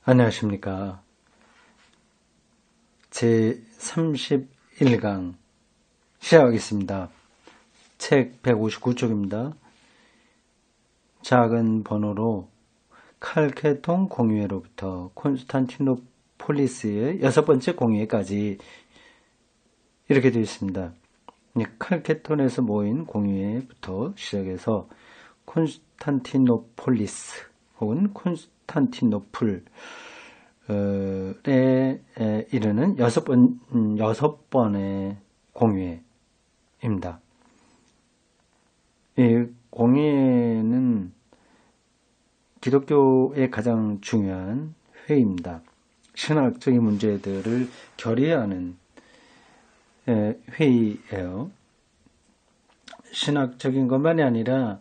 안녕하십니까. 제31강 시작하겠습니다. 책 159쪽입니다. 작은 번호로 칼케톤 공유회로부터 콘스탄티노폴리스의 6번째 공유회까지 이렇게 되어 있습니다. 칼케톤에서 모인 공유회부터 시작해서 콘스탄티노폴리스 혹은 콘스탄티노플에 이르는 6번의 공유회입니다. 이 공유회는 기독교의 가장 중요한 회의입니다. 신학적인 문제들을 결의하는 회의예요. 신학적인 것만이 아니라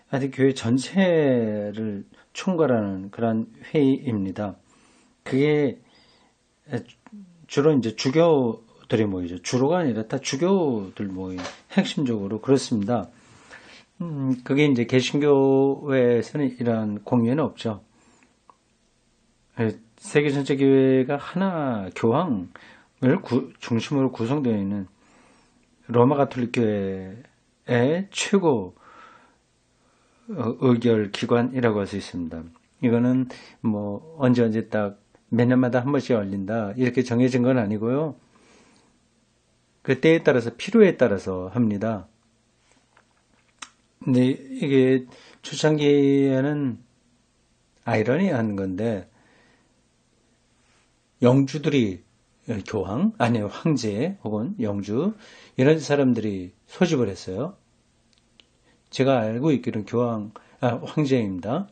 아직 교회 전체를 총괄하는 그런 회의입니다. 그게 주로 이제 주교들이 모이죠. 주로가 아니라 다 주교들 모임, 핵심적으로 그렇습니다. 그게 이제 개신교회에서는 이런 공유회는 없죠. 세계 전체 교회가 하나 교황을 중심으로 구성되어 있는 로마 가톨릭 교회의 최고 의결 기관이라고 할 수 있습니다. 이거는 뭐 언제 딱 몇 년마다 한 번씩 열린다 이렇게 정해진 건 아니고요. 그 때에 따라서 필요에 따라서 합니다. 근데 이게 초창기에는 아이러니한 건데 영주들이 교황 아니요 황제 혹은 영주 이런 사람들이 소집을 했어요. 제가 알고 있기로는 황제입니다.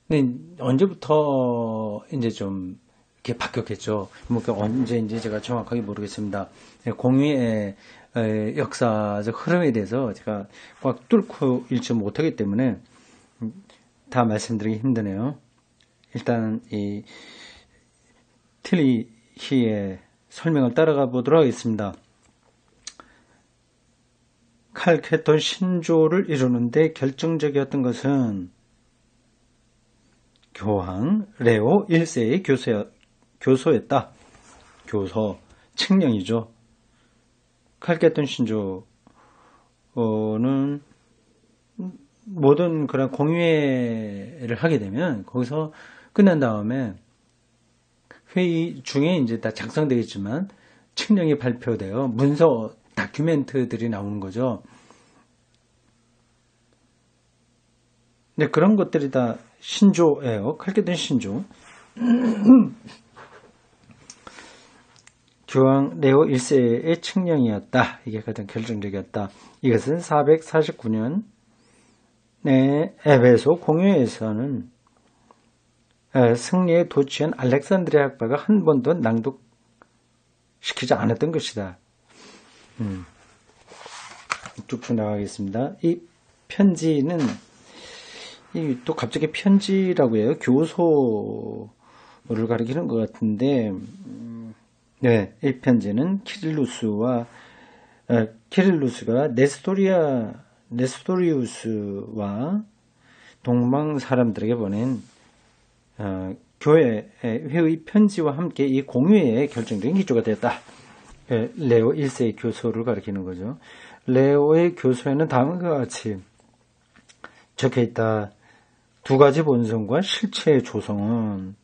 근데 언제부터 이제 좀 이렇게 바뀌었겠죠. 뭐 언제인지 제가 정확하게 모르겠습니다. 공유의 역사적 흐름에 대해서 제가 꽉 뚫고 읽지 못하기 때문에 다 말씀드리기 힘드네요. 일단 이 틸리히의 설명을 따라가 보도록 하겠습니다. 칼케톤 신조를 이루는데 결정적이었던 것은 교황 레오 1세의 교소였다. 교서, 칙령이죠. 칼케톤 신조는 모든 그런 공유회를 하게 되면 거기서 끝난 다음에 회의 중에 이제 다 작성되겠지만 칙령이 발표되어 문서 다큐멘트들이 나오는 거죠. 근데 그런 것들이 다 신조예요. 칼케톤 신조. 교황 레오 1세의 칙령이었다. 이게 가장 결정적이었다. 이것은 449년에 에베소 공유회에서는 승리에 도취한 알렉산드리아 학파가 한 번도 낭독시키지 않았던 것이다. 쭉쭉 나가겠습니다. 이 편지는 또 갑자기 편지라고 해요. 교소를 가리키는 것 같은데, 네, 이 편지는 키릴루스가 네스토리우스와 동방 사람들에게 보낸 교회 회의 편지와 함께 이 공유회의 결정적인 기초가 되었다. 레오 1세의 교소를 가리키는 거죠. 레오의 교소에는 다음과 같이 적혀 있다. 두 가지 본성과 실체의 조성은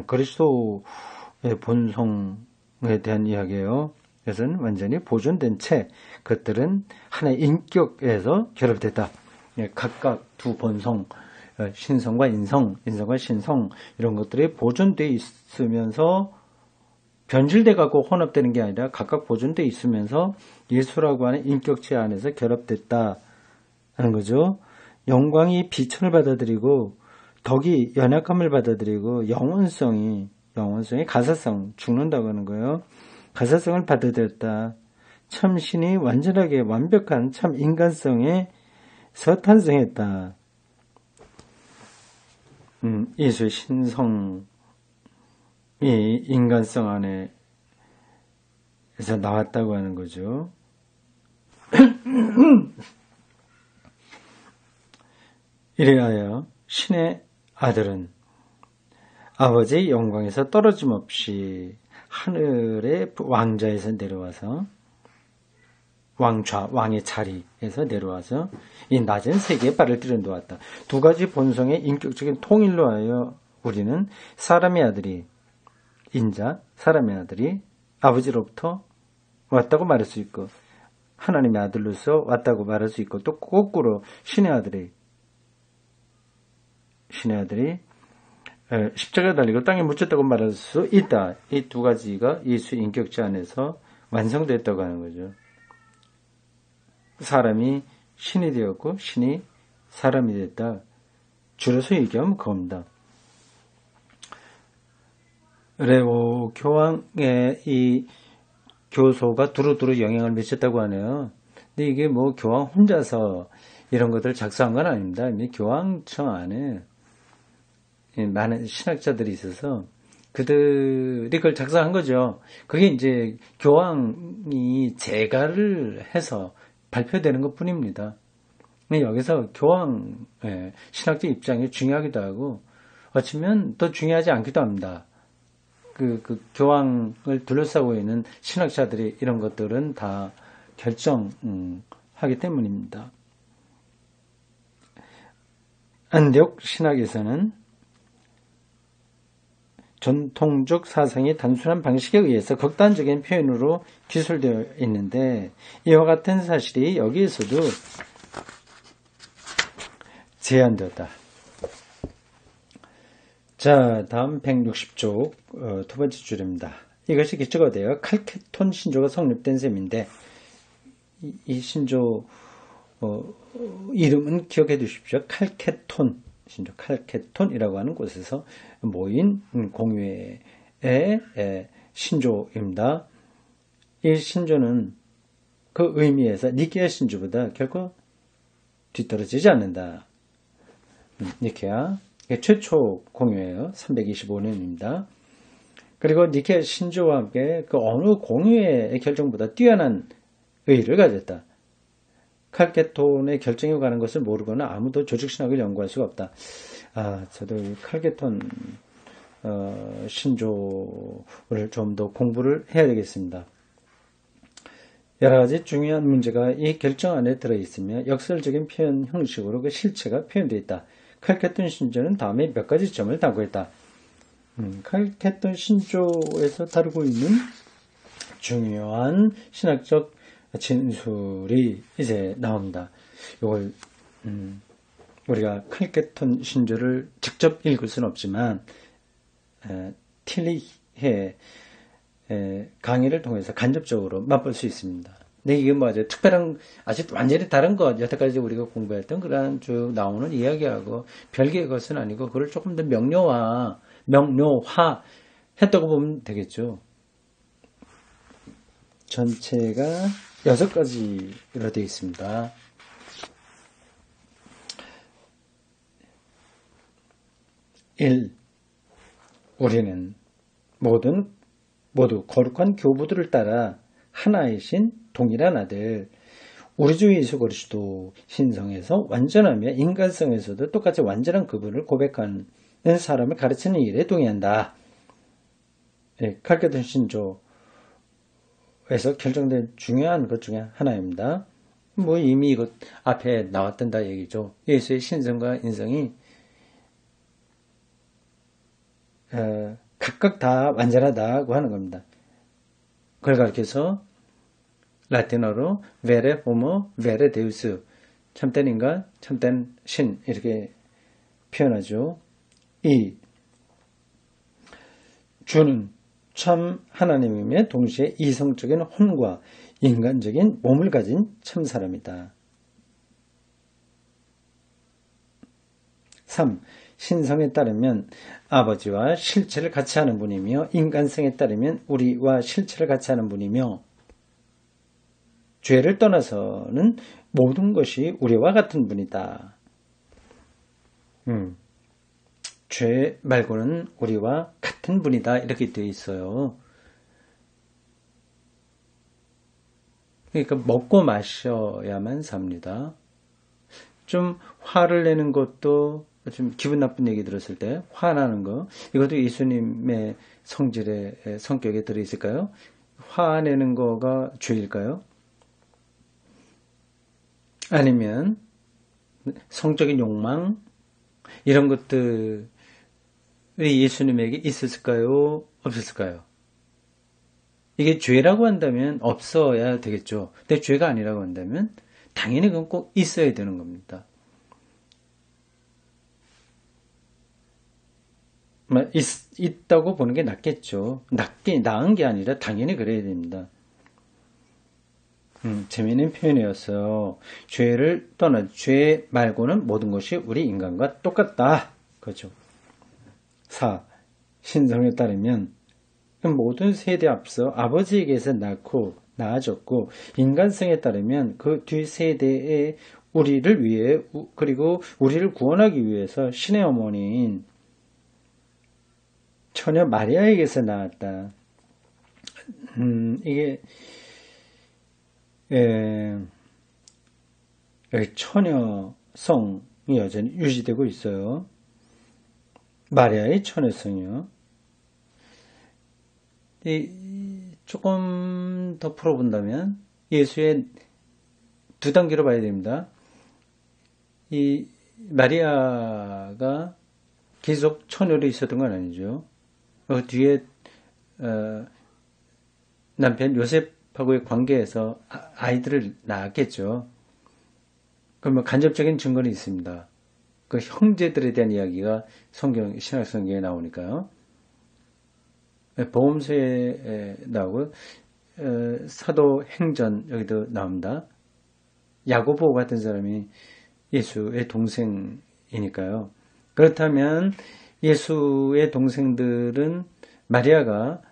그리스도의 본성에 대한 이야기예요. 그것은 완전히 보존된 채 그것들은 하나의 인격에서 결합됐다. 각각 두 본성, 신성과 인성, 인성과 신성 이런 것들이 보존되어 있으면서 변질돼 가고 혼합되는 게 아니라 각각 보존되어 있으면서 예수라고 하는 인격체 안에서 결합됐다 하는 거죠. 영광이 비천을 받아들이고 덕이 연약함을 받아들이고 영원성이 가사성 죽는다고 하는 거예요. 가사성을 받아들였다. 참 신이 완전하게 완벽한 참 인간성에서 탄생했다. 예수의 신성이 인간성 안에서 나왔다고 하는 거죠. 이래하여 신의 아들은 아버지의 영광에서 떨어짐 없이 하늘의 왕좌에서 내려와서 왕의 자리에서 내려와서 이 낮은 세계에 발을 들여놓았다. 두 가지 본성의 인격적인 통일로 하여 우리는 사람의 아들이 사람의 아들이 아버지로부터 왔다고 말할 수 있고 하나님의 아들로서 왔다고 말할 수 있고 또 거꾸로 신의 아들이 십자가에 달리고 땅에 묻혔다고 말할 수 있다. 이 두 가지가 예수의 인격체 안에서 완성됐다고 하는 거죠. 사람이 신이 되었고 신이 사람이 됐다. 줄여서 얘기하면 그겁니다. 레오 교황의 이 교소가 두루두루 영향을 미쳤다고 하네요. 근데 이게 뭐 교황 혼자서 이런 것들을 작성한 건 아닙니다. 교황청 안에 많은 신학자들이 있어서 그들이 그걸 작성한 거죠. 그게 이제 교황이 재가를 해서 발표되는 것 뿐입니다. 여기서 교황 신학적 입장이 중요하기도 하고 어쩌면 또 중요하지 않기도 합니다. 그 교황을 둘러싸고 있는 신학자들이 이런 것들은 다 결정하기 때문입니다. 안디옥 신학에서는 전통적 사상이 단순한 방식에 의해서 극단적인 표현으로 기술되어 있는데 이와 같은 사실이 여기에서도 제한되었다. 자, 다음 160쪽 두 번째 줄입니다. 이것이 기초가 되어 칼케톤 신조가 성립된 셈인데 이 신조 이름은 기억해 두십시오. 칼케톤 신조, 칼케톤이라고 하는 곳에서 모인 공회의 신조입니다. 이 신조는 그 의미에서 니케아 신조보다 결코 뒤떨어지지 않는다. 니케아 최초 공회예요. 325년입니다. 그리고 니케아 신조와 함께 그 어느 공회의 결정보다 뛰어난 의의를 가졌다. 칼케톤의 결정에 관한 것을 모르거나 아무도 조직신학을 연구할 수가 없다. 저도 이 칼케톤 신조를 좀 더 공부를 해야 되겠습니다. 여러 가지 중요한 문제가 이 결정 안에 들어있으며 역설적인 표현 형식으로 그 실체가 표현되어 있다. 칼케톤 신조는 다음에 몇 가지 점을 다루고 있다. 칼케톤 신조에서 다루고 있는 중요한 신학적 진술이 이제 나옵니다. 이걸 우리가 칼케톤 신조를 직접 읽을 수는 없지만 틸리히의 강의를 통해서 간접적으로 맛볼 수 있습니다. 근데 이게 뭐 아주 특별한, 아주 완전히 다른 것, 여태까지 우리가 공부했던 그런 쭉 나오는 이야기하고 별개의 것은 아니고 그걸 조금 더 명료화 했다고 보면 되겠죠. 전체가 6가지로 되어 있습니다. 1. 우리는 모두 거룩한 교부들을 따라 하나이신 동일한 아들 우리 주 예수 그리스도 신성에서 완전하며 인간성에서도 똑같이 완전한 그분을 고백하는 사람을 가르치는 일에 동의한다. 칼케톤 신조에서 결정된 중요한 것 중에 하나입니다. 뭐 이미 이것 앞에 나왔던다 얘기죠. 예수의 신성과 인성이 각각 다 완전하다고 하는 겁니다. 그걸 가르쳐서 라틴어로 베레 호모 베레 데우스, 참된 인간 참된 신 이렇게 표현하죠. 2. 주는 참 하나님이며 동시에 이성적인 혼과 인간적인 몸을 가진 참 사람이다. 3. 신성에 따르면 아버지와 실체를 같이 하는 분이며 인간성에 따르면 우리와 실체를 같이 하는 분이며 죄를 떠나서는 모든 것이 우리와 같은 분이다. 죄 말고는 우리와 같은 분이다 이렇게 되어 있어요. 그러니까 먹고 마셔야만 삽니다. 좀 화를 내는 것도 좀 기분 나쁜 얘기 들었을 때 화나는 거, 이것도 예수님의 성질의 성격에 들어있을까요? 화내는 거가 죄일까요? 아니면 성적인 욕망 이런 것들이 예수님에게 있었을까요? 없었을까요? 이게 죄라고 한다면 없어야 되겠죠. 근데 죄가 아니라고 한다면 당연히 그건 꼭 있어야 되는 겁니다. 있다고 보는 게 낫겠죠. 나은 게 아니라 당연히 그래야 됩니다. 재미있는 표현이었어요. 죄를 떠나 죄 말고는 모든 것이 우리 인간과 똑같다. 그죠. 4. 신성에 따르면 모든 세대 앞서 아버지에게서 낳아졌고 인간성에 따르면 그 뒷세대의 우리를 위해 그리고 우리를 구원하기 위해서 신의 어머니인 처녀 마리아에게서 나왔다. 이게 처녀성이 여전히 유지되고 있어요. 마리아의 처녀성이요. 조금 더 풀어본다면 예수의 두 단계로 봐야 됩니다. 이 마리아가 계속 처녀로 있었던 건 아니죠. 뒤에 남편 요셉하고의 관계에서 아이들을 낳았겠죠. 그러면 간접적인 증거는 있습니다. 그 형제들에 대한 이야기가 신약 성경에 나오니까요. 보험서에 나오고 사도행전 여기도 나옵니다. 야고보 같은 사람이 예수의 동생이니까요. 그렇다면 예수의 동생들은 마리아가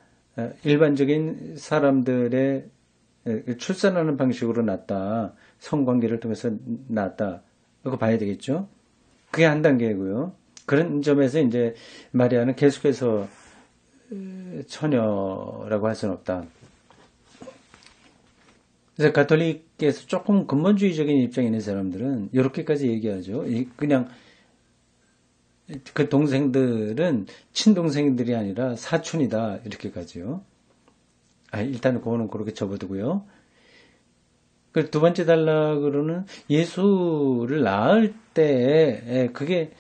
일반적인 사람들의 출산하는 방식으로 낳았다. 성관계를 통해서 낳았다. 이거 봐야 되겠죠. 그게 한 단계고요. 그런 점에서 이제 마리아는 계속해서 처녀라고 할 수는 없다. 그래서 가톨릭에서 조금 근본주의적인 입장에 있는 사람들은 이렇게까지 얘기하죠. 그냥 그 동생들은 친동생들이 아니라 사촌이다 이렇게까지요. 일단은 그거는 그렇게 접어두고요. 그 두 번째 단락으로는 예수를 낳을 때 그게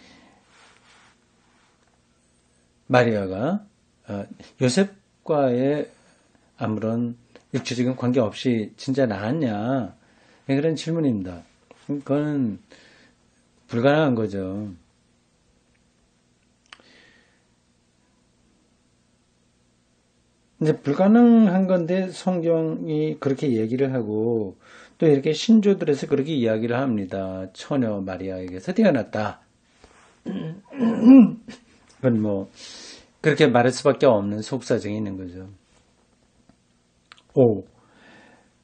마리아가 요셉과의 아무런 육체적인 관계 없이 진짜 낳았냐 그런 질문입니다. 그건 불가능한 거죠. 이제 불가능한 건데 성경이 그렇게 얘기를 하고 또 이렇게 신조들에서 그렇게 이야기를 합니다. 처녀 마리아에게서 태어났다. 그건 뭐 그렇게 말할 수밖에 없는 속사정이 있는 거죠. 5.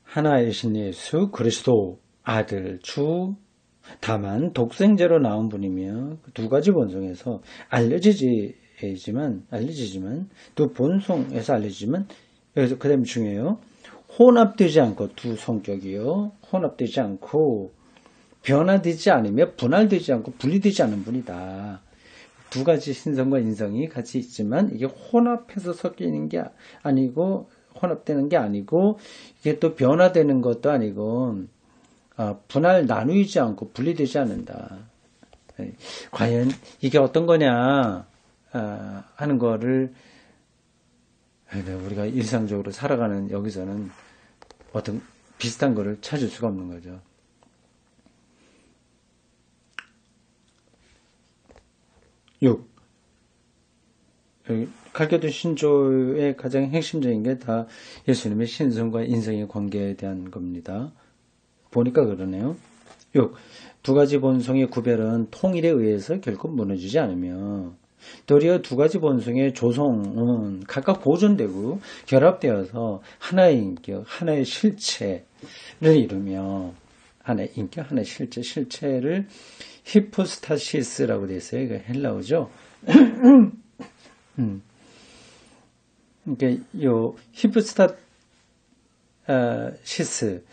하나의 신 예수 그리스도 아들 주 다만 독생자로 나온 분이며 두 가지 본성에서 알려지지만 또 본성에서 알려지지만 여기서 그 다음에 중요해요. 혼합되지 않고 두 성격이요. 혼합되지 않고 변화되지 않으며 분할되지 않고 분리되지 않은 분이다. 두 가지 신성과 인성이 같이 있지만 이게 혼합해서 섞이는 게 아니고 혼합되는 게 아니고 이게 또 변화되는 것도 아니고 분할 나누이지 않고 분리되지 않는다. 과연 이게 어떤 거냐 하는 거를 우리가 일상적으로 살아가는 여기서는 어떤 비슷한 거를 찾을 수가 없는 거죠. 6. 칼케도 신조의 가장 핵심적인 게 다 예수님의 신성과 인성의 관계에 대한 겁니다. 보니까 그러네요. 6. 두 가지 본성의 구별은 통일에 의해서 결코 무너지지 않으며 도리어 두 가지 본성의 조성은 각각 보존되고 결합되어서 하나의 인격, 하나의 실체를 이루며 하나의 인격, 하나의 실체를 히포스타시스라고 되어 있어요. 이거 헬라어죠. 그러니까 요 히포스타 시스.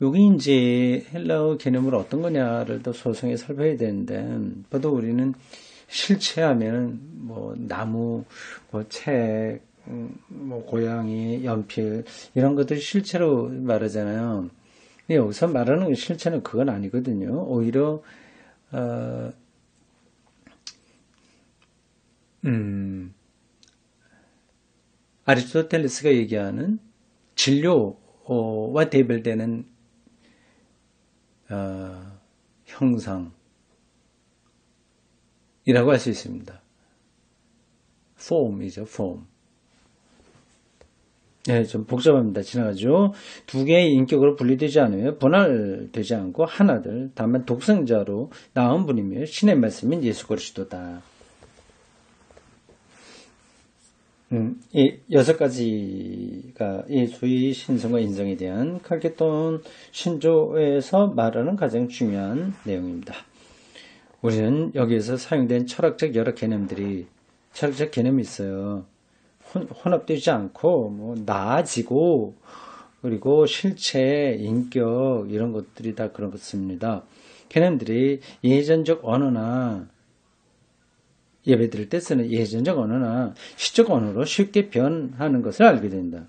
여기 이제 헬라어 개념으로 어떤 거냐를 더 소상히 살펴야 되는데, 보통 우리는 실체하면 뭐 나무, 뭐 책, 뭐 고양이, 연필 이런 것들 실체로 말하잖아요. 근데 여기서 말하는 실체는 그건 아니거든요. 오히려 아리스토텔레스가 얘기하는 진료와 대별되는 형상이라고 할 수 있습니다. form이죠, form. 네, 좀 복잡합니다. 지나가죠. 두 개의 인격으로 분리되지 않으며 분할되지 않고 하나들, 다만 독생자로 나온 분이며 신의 말씀인 예수 그리스도다. 이 6가지가 예수의 신성과 인성에 대한 칼케톤 신조에서 말하는 가장 중요한 내용입니다. 우리는 여기에서 사용된 철학적 여러 개념이 있어요. 혼합되지 않고 뭐 나아지고 그리고 실체, 인격 이런 것들이 다 그런 것입니다. 개념들이 예전적 언어나 예배 드릴 때 쓰는 예전적 언어나 시적 언어로 쉽게 변하는 것을 알게 된다.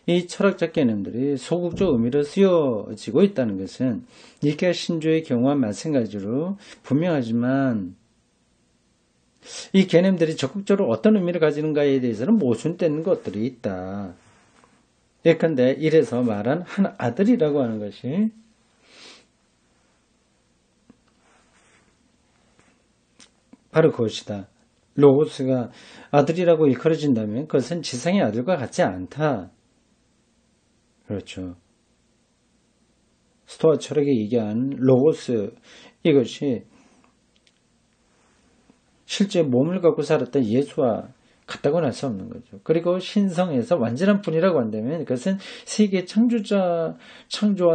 이 철학적 개념들이 소극적 의미로 쓰여지고 있다는 것은 니케아 신조의 경우와 마찬가지로 분명하지만 이 개념들이 적극적으로 어떤 의미를 가지는가에 대해서는 모순되는 것들이 있다. 예컨대 이래서 말한 한 아들이라고 하는 것이 바로 그것이다. 로고스가 아들이라고 일컬어진다면 그것은 지상의 아들과 같지 않다. 그렇죠. 스토아 철학에 얘기한 로고스 이것이 실제 몸을 갖고 살았던 예수와 같다고는 할 수 없는 거죠. 그리고 신성에서 완전한 분이라고 한다면 그것은 세계 창조와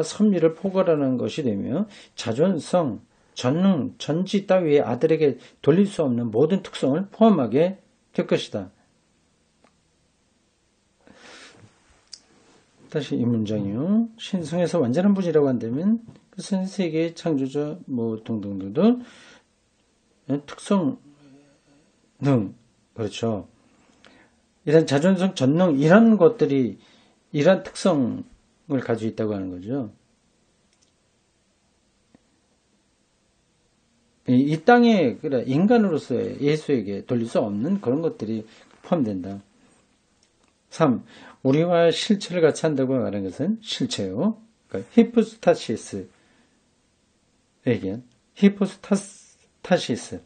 섭리를 포괄하는 것이 되며 자존성, 전능, 전지 따위의 아들에게 돌릴 수 없는 모든 특성을 포함하게 될 것이다. 다시 이 문장이요. 신성에서 완전한 분이라고 한다면 그것은 세계의 창조자 뭐 등등등등 특성 등 그렇죠. 이런 자존성, 전능 이런 것들이 이런 특성을 가지고 있다고 하는 거죠. 이 땅에 인간으로서의 예수에게 돌릴 수 없는 그런 것들이 포함된다. 3. 우리와 실체를 같이 한다고 말하는 것은 실체요. 그러니까 히포스타시스 얘기한 히포스타시스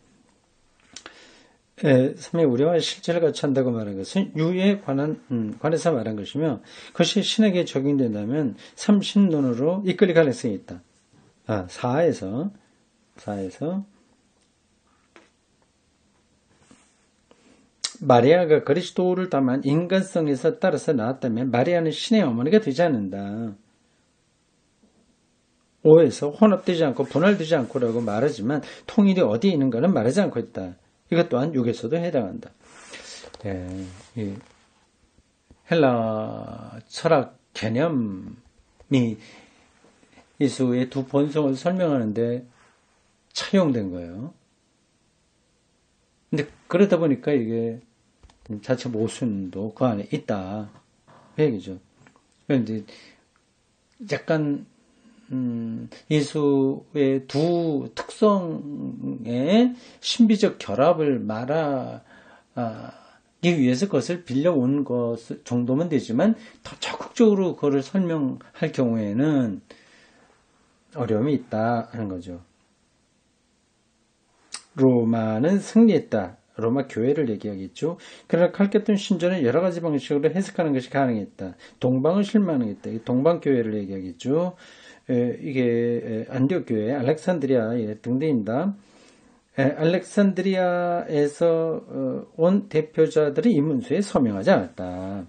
3의 우리와 실체를 같이 한다고 말하는 것은 유에 관해서 말한 것이며 그것이 신에게 적용된다면 삼신론으로 이끌릴 가능성이 있다. 4에서 마리아가 그리스도를 담은 인간성에서 따라서 나왔다면 마리아는 신의 어머니가 되지 않는다. 5에서 혼합되지 않고 분할되지 않고라고 말하지만 통일이 어디에 있는가는 말하지 않고 있다. 이것 또한 6에서도 해당한다. 이 헬라 철학 개념이 예수의 두 본성을 설명하는데 차용된 거예요. 근데 그러다 보니까 이게 자체 모순도 그 안에 있다. 그 얘기죠. 그런데 약간 예수의 두 특성의 신비적 결합을 말하기 위해서 그것을 빌려온 것 정도면 되지만 더 적극적으로 그것을 설명할 경우에는 어려움이 있다 하는 거죠. 로마는 승리했다. 로마 교회를 얘기하겠죠. 그러나 칼케톤 신전은 여러 가지 방식으로 해석하는 것이 가능했다. 동방을 실망했다. 동방교회를 얘기하겠죠. 이게 안디옥 교회, 알렉산드리아 등등입니다. 알렉산드리아에서 온 대표자들이 이 문서에 서명하지 않았다.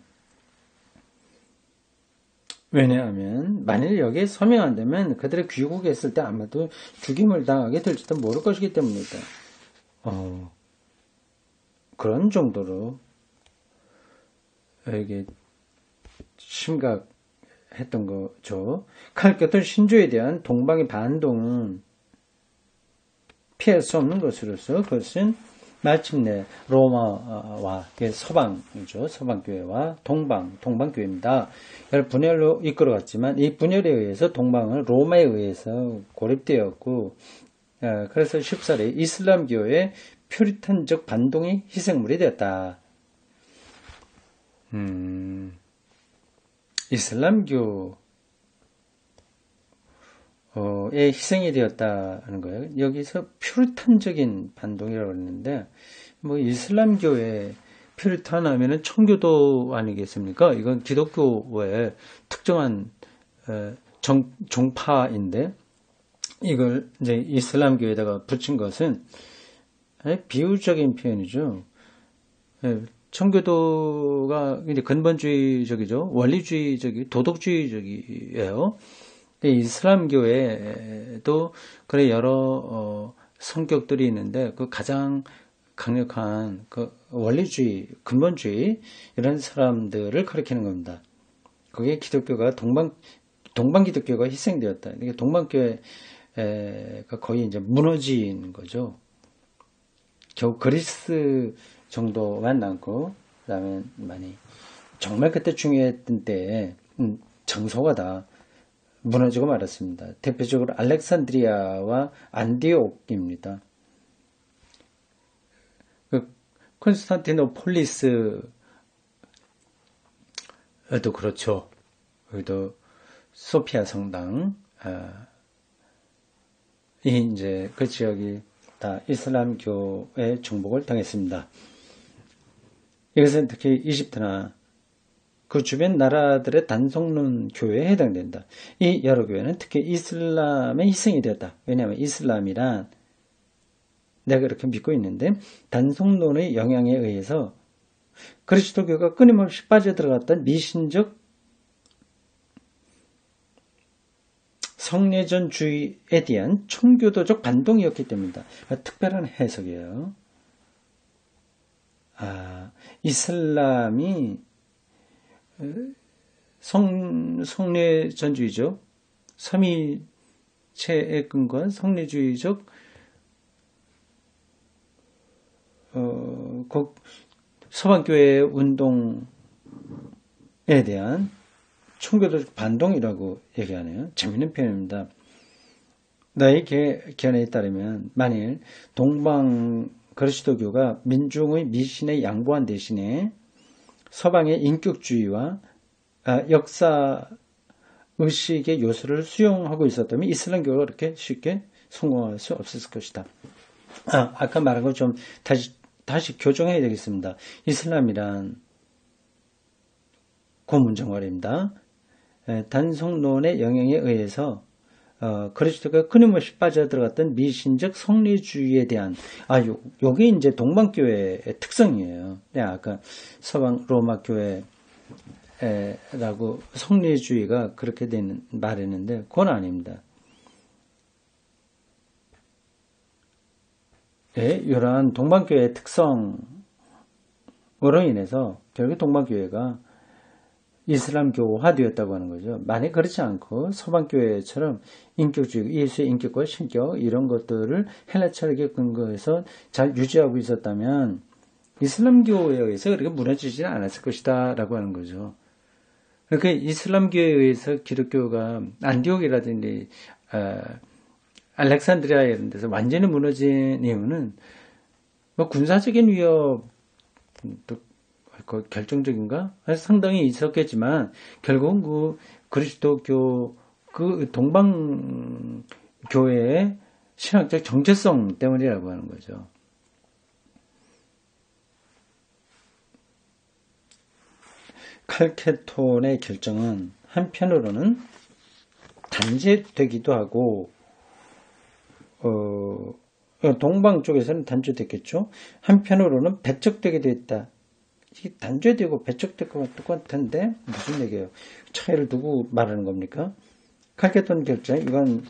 왜냐하면 만일 여기에 서명한다면 그들의 귀국에 있을 때 아마도 죽임을 당하게 될지도 모를 것이기 때문이다. 그런 정도로 이게 심각했던 했던 거죠. 칼케톤 신조에 대한 동방의 반동은 피할 수 없는 것으로서 그것은 마침내 로마와 서방이죠. 서방교회와 동방교회입니다. 분열로 이끌어갔지만 이 분열에 의해서 동방은 로마에 의해서 고립되었고 그래서 쉽사리 이슬람교의 퓨리탄적 반동이 희생물이 되었다. 이슬람교의 희생이 되었다는 거예요. 여기서 퓨리탄적인 반동이라고 했는데, 뭐 이슬람교의 퓨리탄 하면은 청교도 아니겠습니까? 이건 기독교의 특정한 종파인데, 이걸 이제 이슬람교에다가 붙인 것은 비유적인 표현이죠. 청교도가 이제 근본주의적이죠. 원리주의적이, 도덕주의적이에요. 이슬람교에도 그래 여러 성격들이 있는데 그 가장 강력한 그 원리주의, 근본주의 이런 사람들을 가리키는 겁니다. 그게 기독교가 동방 기독교가 희생되었다. 이게 동방교회가 거의 이제 무너진 거죠. 겨우 그리스 정도만 남고 그다음에 많이 정말 그때 중요했던 때에 정서가 다 무너지고 말았습니다. 대표적으로 알렉산드리아와 안디옥입니다. 콘스탄티노폴리스도 그렇죠. 여기도 소피아 성당 이제 그 지역이 다 이슬람교의 정복을 당했습니다. 이것은 특히 이집트나 그 주변 나라들의 단속론 교회에 해당된다. 이 여러 교회는 특히 이슬람의 희생이 되었다. 왜냐하면 이슬람이란 내가 그렇게 믿고 있는데 단속론의 영향에 의해서 그리스도교가 끊임없이 빠져들어갔던 미신적 성례전주의에 대한 청교도적 반동이었기 때문이다. 특별한 해석이에요. 이슬람이 성례전주의죠. 삼위체에 근거한 성례주의적 서방교회 운동에 대한 청교도적 반동이라고 얘기하네요. 재밌는 표현입니다. 나의 견해에 따르면 만일 동방 그리스도교가 민중의 미신에 양보한 대신에 서방의 인격주의와 역사 의식의 요소를 수용하고 있었다면 이슬람교가 그렇게 쉽게 성공할 수 없었을 것이다. 아까 말한 거 좀 다시 교정해야 되겠습니다. 이슬람이란 고문정말입니다. 단속론의 영향에 의해서 그리스도가 끊임없이 빠져들어갔던 미신적 성례주의에 대한 요게 이제 동방교회의 특성이에요. 아까 서방 로마 교회라고 성례주의가 그렇게 되는 말했는데 그건 아닙니다. 이러한 동방교회의 특성으로 인해서 결국 동방교회가 이슬람교화되었다고 하는 거죠. 만약 그렇지 않고 서방교회처럼 인격주의, 예수의 인격과 신격 이런 것들을 헬라 철학에 근거해서 잘 유지하고 있었다면 이슬람교에 의해서 그렇게 무너지지는 않았을 것이다 라고 하는 거죠. 그러니까 이슬람교에 의해서 기독교가 안디옥이라든지 알렉산드리아 이런 데서 완전히 무너진 이유는 뭐 군사적인 위협 결정적인가? 상당히 있었겠지만 결국은 그 그리스도교 그 동방교회의 신학적 정체성 때문이라고 하는 거죠. 칼케톤의 결정은 한편으로는 단죄되기도 하고 동방 쪽에서는 단죄됐겠죠. 한편으로는 배척되게 됐다. 이 단죄되고 배척되고 똑같은데 무슨 얘기예요? 차이를 두고 말하는 겁니까? 칼케톤 결정 이건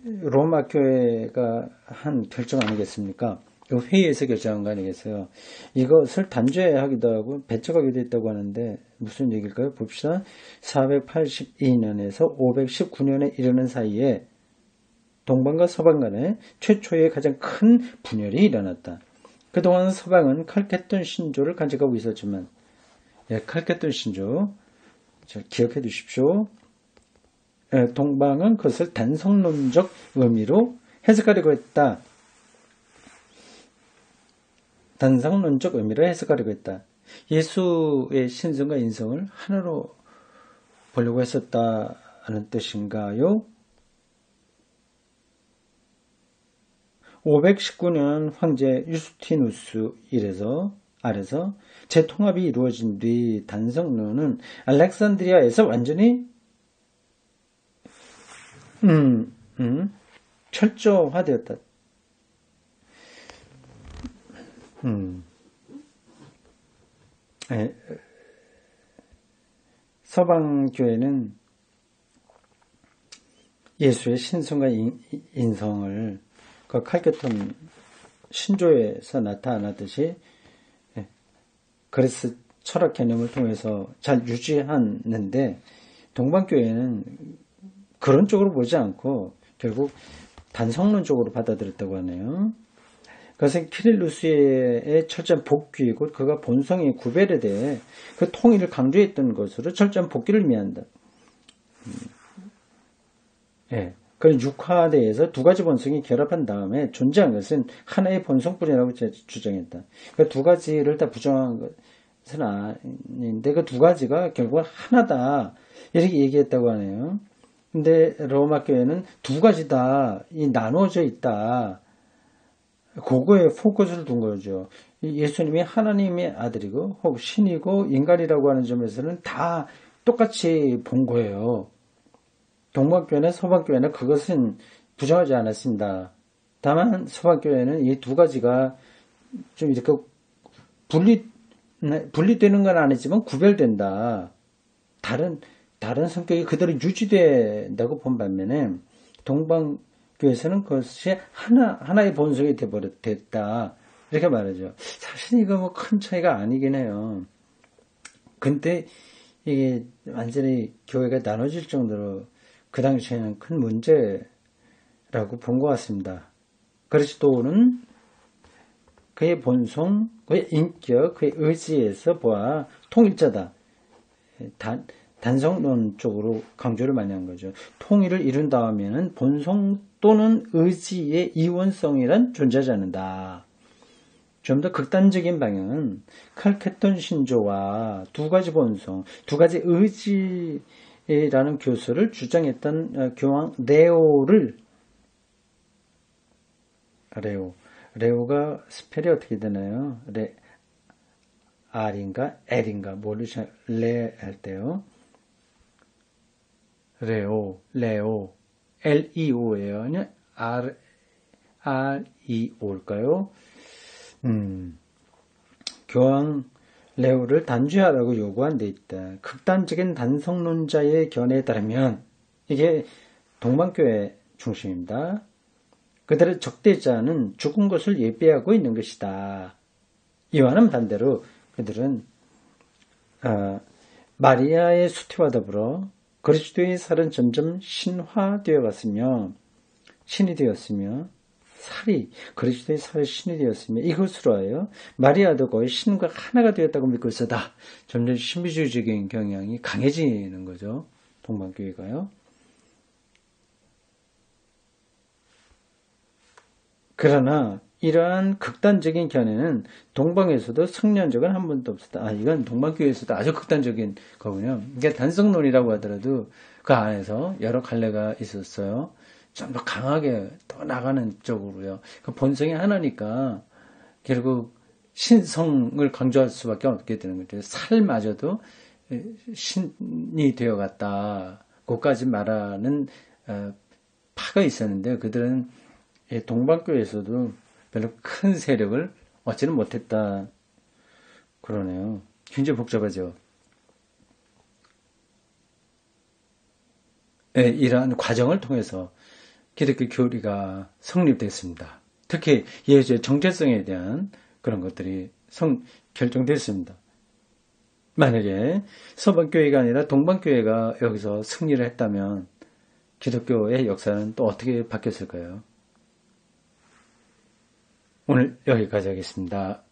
로마 교회가 한 결정 아니겠습니까? 회의에서 결정한 거 아니겠어요? 이것을 단죄하기도 하고 배척하기도 했다고 하는데 무슨 얘기일까요? 봅시다. 482년에서 519년에 이르는 사이에 동방과 서방 간에 최초의 가장 큰 분열이 일어났다. 그동안 서방은 칼케톤 신조를 간직하고 있었지만 칼케톤 신조 자, 기억해 두십시오. 동방은 그것을 단성론적 의미로 해석하려고 했다. 단성론적 의미로 해석하려고 했다. 예수의 신성과 인성을 하나로 보려고 했었다는 뜻인가요? 519년 황제 유스티누스 아래서 재통합이 이루어진 뒤 단성론은 알렉산드리아에서 완전히 철저화되었다. 서방교회는 예수의 신성과 인성을 그 칼케톤 신조에서 나타나듯이 그리스 철학 개념을 통해서 잘 유지하는데 동방교회는 그런 쪽으로 보지 않고 결국 단성론 쪽으로 받아들였다고 하네요. 그것은 키릴루스의 철저한 복귀, 곧 그가 본성의 구별에 대해 그 통일을 강조했던 것으로 철저한 복귀를 의미한다. 그런 육화대에서 두 가지 본성이 결합한 다음에 존재한 것은 하나의 본성뿐이라고 주장했다. 그 두 가지를 다 부정한 것은 아닌데 그 두 가지가 결국은 하나다 이렇게 얘기했다고 하네요. 근데 로마 교회는 두 가지 다 나눠져 있다. 그거에 포커스를 둔 거죠. 예수님이 하나님의 아들이고 혹 신이고 인간이라고 하는 점에서는 다 똑같이 본 거예요. 동방교회나 서방교회는 그것은 부정하지 않았습니다. 다만 서방교회는 이 두 가지가 좀 이렇게 분리되는 건 아니지만 구별된다. 다른 성격이 그대로 유지된다고 본 반면에 동방교회에서는 그것이 하나의 본성이 됐다. 이렇게 말하죠. 사실 이거 뭐 큰 차이가 아니긴 해요. 근데 이게 완전히 교회가 나눠질 정도로 그 당시에는 큰 문제라고 본 것 같습니다. 그리스도는 그의 본성, 그의 인격, 그의 의지에서 보아 통일자다. 단성론 쪽으로 강조를 많이 한 거죠. 통일을 이룬 다음에는 본성 또는 의지의 이원성이란 존재하지 않는다. 좀 더 극단적인 방향은 칼케톤 신조와 두 가지 본성, 두 가지 의지라는 교수를 주장했던 교황 레오가 스펠이 어떻게 되나요? R인가 L인가 모르죠. 레 할 때요. 레오 Leo예요. 아니 REO일까요? 교황 레오를 단죄하라고 요구한 데 있다. 극단적인 단성론자의 견해에 따르면 이게 동방교회 중심입니다. 그들의 적대자는 죽은 것을 예비하고 있는 것이다. 이와는 반대로 그들은 마리아의 수태와 더불어 그리스도의 살은 점점 신화되어 갔으며 신이 되었으며 그리스도의 살이 신이 되었으며 이것으로 하여 마리아도 거의 신과 하나가 되었다고 믿고 있었다. 점점 신비주의적인 경향이 강해지는 거죠. 동방교회가요. 그러나 이러한 극단적인 견해는 동방에서도 성리한 적은 한 번도 없었다. 이건 동방교회에서도 아주 극단적인 거군요. 이게 단성론이라고 하더라도 그 안에서 여러 갈래가 있었어요. 좀 더 강하게 더 나가는 쪽으로요. 그 본성이 하나니까 결국 신성을 강조할 수밖에 없게 되는 거죠. 살마저도 신이 되어갔다. 그까지 말하는 파가 있었는데 그들은 동방교회에서도 별로 큰 세력을 얻지는 못했다. 그러네요. 굉장히 복잡하죠. 이러한 과정을 통해서 기독교 교리가 성립됐습니다. 특히 예수의 정체성에 대한 그런 것들이 결정됐습니다. 만약에 서방교회가 아니라 동방교회가 여기서 승리를 했다면 기독교의 역사는 또 어떻게 바뀌었을까요? 오늘 여기까지 하겠습니다.